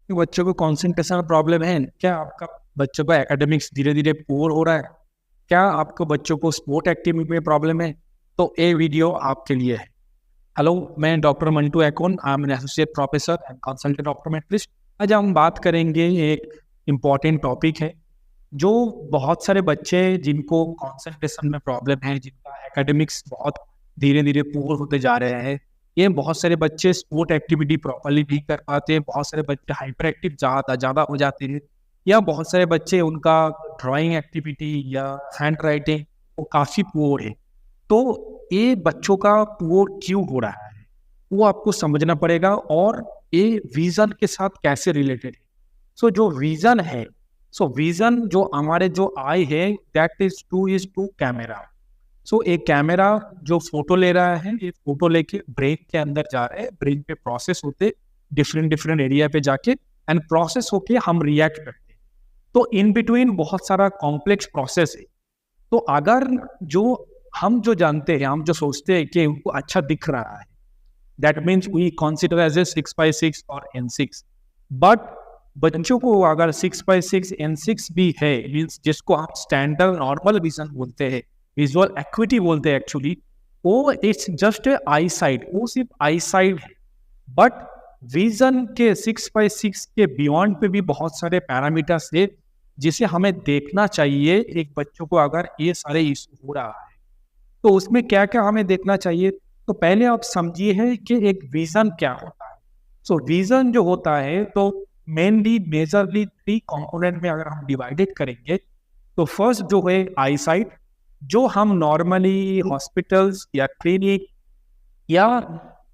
कि बच्चों को कंसंट्रेशन प्रॉब्लम है क्या? आपका बच्चों का एकेडमिक्स धीरे धीरे पुअर हो रहा है क्या? आपको बच्चों को स्पोर्ट एक्टिविटी में प्रॉब्लम है? तो ये वीडियो आपके लिए है। हेलो, मैं doctor Mantu एकॉन, I am an associate professor and consultant optometrist. आज हम बात करेंगे, एक इम्पॉर्टेंट टॉपिक है जो बहुत सारे बच्चे जिनको कंसंट्रेशन में प्रॉब्लम है, जिनका एकेडमिक्स बहुत धीरे धीरे पुअर होते जा रहे हैं। ये बहुत सारे बच्चे स्पोर्ट एक्टिविटी प्रॉपर्ली नहीं कर पाते, बहुत सारे बच्चे हाइपर एक्टिव ज़्यादा हो जाते हैं, या बहुत सारे बच्चे उनका ड्राइंग एक्टिविटी या हैंड राइटिंग वो काफ़ी पुअर है। तो ये बच्चों का पुअर क्यों हो रहा है वो आपको समझना पड़ेगा, और ये विजन के साथ कैसे रिलेटेड है। सो जो विजन है, विजन जो हमारे जो आई है, दैट इज टू कैमरा। एक कैमरा जो फोटो ले रहा है, ये फोटो लेके ब्रेन के अंदर जा रहा है, ब्रेन पे प्रोसेस होते डिफरेंट डिफरेंट एरिया पे जाके, एंड प्रोसेस होके हम रिएक्ट करते हैं। तो इन बिटवीन बहुत सारा कॉम्प्लेक्स प्रोसेस है। तो अगर जो हम जो जानते हैं, हम जो सोचते हैं कि उनको अच्छा दिख रहा है, that means we consider as a 6x6 और N6। बट बच्चों को अगर 6x6 N6 भी है, मीन्स जिसको हम स्टैंडर्ड नॉर्मल विजन बोलते हैं, विजुअल एक्विटी बोलते हैं एक्चुअली, वो इट्स जस्ट आई साइड, वो सिर्फ आई साइड है। बट विजन के 6x6 के बियॉन्ड पे भी बहुत सारे पैरामीटर्स है जिसे हमें देखना चाहिए। एक बच्चों को अगर ये सारे इशू हो रहा है तो उसमें क्या क्या हमें देखना चाहिए। तो पहले आप समझिए है कि एक विजन क्या होता है। विजन जो होता है, तो मेनली मेजरली 3 कंपोनेंट में अगर हम डिवाइडेड करेंगे, तो फर्स्ट जो है आई साइट, जो हम नॉर्मली हॉस्पिटल्स या क्लिनिक या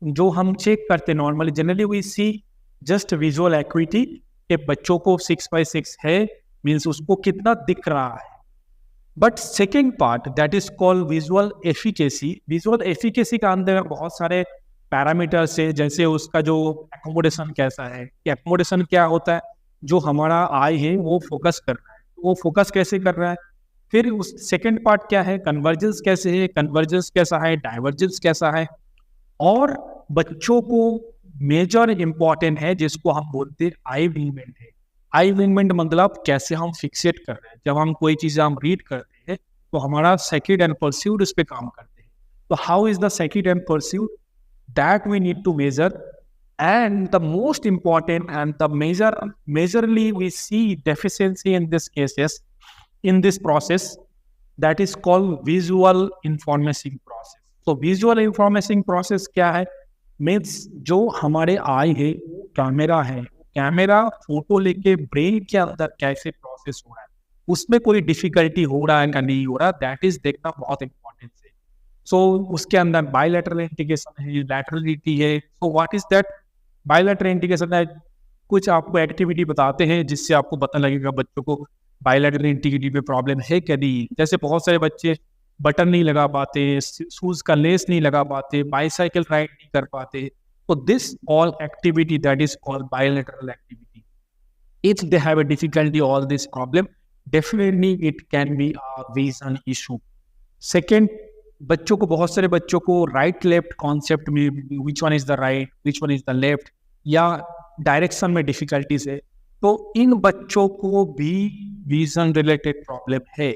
जो हम चेक करते normally, generally we see just visual acuity के बच्चों को 6x6 है, मीन्स उसको कितना दिख रहा है। But second part that is called visual efficacy. Visual efficacy का अंदर बहुत सारे पैरामीटर्स है, जैसे उसका जो एकोमोडेशन कैसा है, कि एकोमोडेशन क्या होता है, जो हमारा आई है वो फोकस कर रहा है, वो फोकस कैसे कर रहा है। फिर उस सेकेंड पार्ट क्या है, कन्वर्जेंस कैसे है, कन्वर्जेंस कैसा है, डाइवर्जेंस कैसा है। और बच्चों को मेजर इंपॉर्टेंट है जिसको हम बोलते हैं आई मूवमेंट है। आई मूवमेंट मतलब कैसे हम फिक्सेट कर रहे हैं, जब हम कोई चीज़ हम रीड करते हैं तो हमारा सेकेंड एंड परस्यूट उस पर काम करते हैं। तो how is the second and pursuit, that we need to measure. And the most important and the majorly we see deficiency in this cases, in this process, that is called visual information process. तो visual information process क्या है, means जो हमारे आई है, camera है, camera photo लेके brain के अंदर कैसे प्रोसेस हो रहा है, उसमें कोई डिफिकल्टी हो रहा है या नहीं हो रहा, दैट इज देखना बहुत इंपॉर्टेंट है। उसके अंदर बायलैटरल इंटीग्रेशन है, लैटरलिटी है। What is that bilateral integration है, कुछ आपको एक्टिविटी बताते हैं जिससे आपको पता लगेगा बच्चों को बायलैटरल इंटीग्रिटी में प्रॉब्लम है क्या नहीं। जैसे बहुत सारे बच्चे बटन नहीं लगा पाते, शूज का लेस नहीं लगा पाते, बाईसाइकिल राइड नहीं कर पाते। तो this all activity that is called bilateral activity. If they have a difficulty all this problem, definitely it can be a vision issue. Second, बच्चों को, बहुत सारे बच्चों को राइट लेफ्ट कॉन्सेप्ट में, which one is the right, which one is the left, या direction में difficulties है। तो इन बच्चों को भी विजन रिलेटेड प्रॉब्लम है।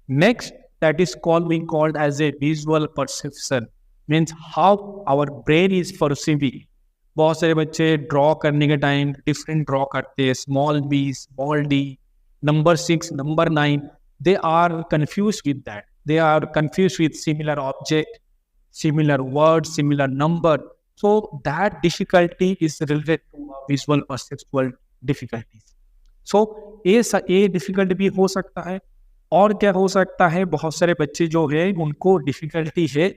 Next, that is called as a visual perception, means how our brain is perceiving. बहुत सारे बच्चे ड्रॉ करने के टाइम डिफरेंट ड्रॉ करते हैं, small b, small d, number 6, number 9, they are confused with that. They are confused with similar object, similar words, similar number. So that difficulty is related to visual perceptual difficulties. So ये difficulty भी हो सकता है। और क्या हो सकता है, बहुत सारे बच्चे जो है उनको difficulty है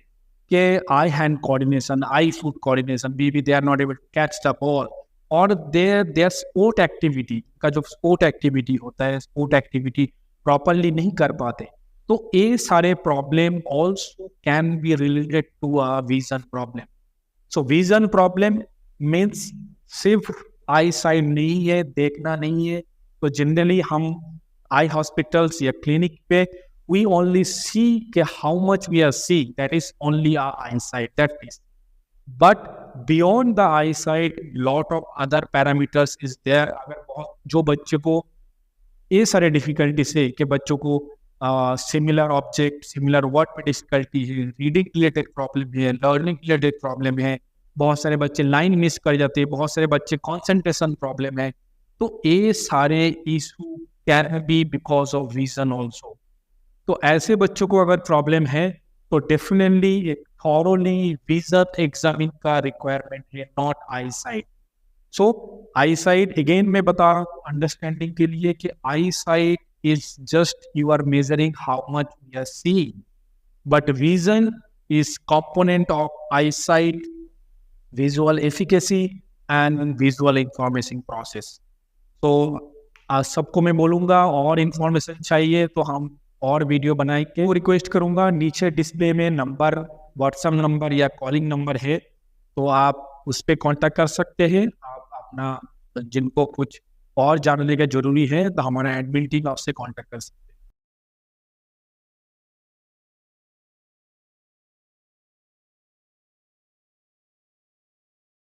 कि eye hand coordination, eye foot coordination, be they are not able to catch the ball, और देयर स्पोर्ट एक्टिविटी का जो स्पोर्ट एक्टिविटी होता है, स्पोर्ट एक्टिविटी प्रॉपरली नहीं कर पाते। तो ये सारे problem also can be related to a vision problem. Vision problem means सिर्फ आई साइड नहीं है, देखना नहीं है। तो जनरली हम आई हॉस्पिटल्स या क्लिनिक पे we only see how much we are seeing, that is only our eyesight, that is. But beyond the eyesight lot of other parameters is there. अगर बहुत जो बच्चे को ये सारे डिफिकल्टी से कि बच्चों को सिमिलर ऑब्जेक्ट सिमिलर वर्ड में डिफिकल्टी है, रीडिंग रिलेटेड प्रॉब्लम है, लर्निंग रिलेटेड प्रॉब्लम है, बहुत सारे बच्चे लाइन मिस कर जाते हैं, बहुत सारे बच्चे कंसंट्रेशन प्रॉब्लम है, तो ये सारे issue can be because of vision also. तो ऐसे बच्चों को अगर प्रॉब्लम है तो डेफिनेटली थॉरोली विजन एग्जामिन का रिक्वायरमेंट है, not eyesight. So eyesight again मैं बता रहा हूँ अंडरस्टैंडिंग के लिए कि eyesight is just you are measuring how much we are seeing, but vision is component of eyesight, visual efficacy and visual information process. तो आज सबको मैं बोलूँगा और इन्फॉर्मेशन चाहिए तो हम और वीडियो बनाएंगे। वो रिक्वेस्ट करूँगा नीचे डिस्प्ले में नंबर, व्हाट्सएप नंबर या कॉलिंग नंबर है, तो आप उस पर कांटेक्ट कर सकते हैं। आप अपना जिनको कुछ और जानने का जरूरी है तो हमारा एडमिन टीम आपसे कांटेक्ट कर सकते हैं।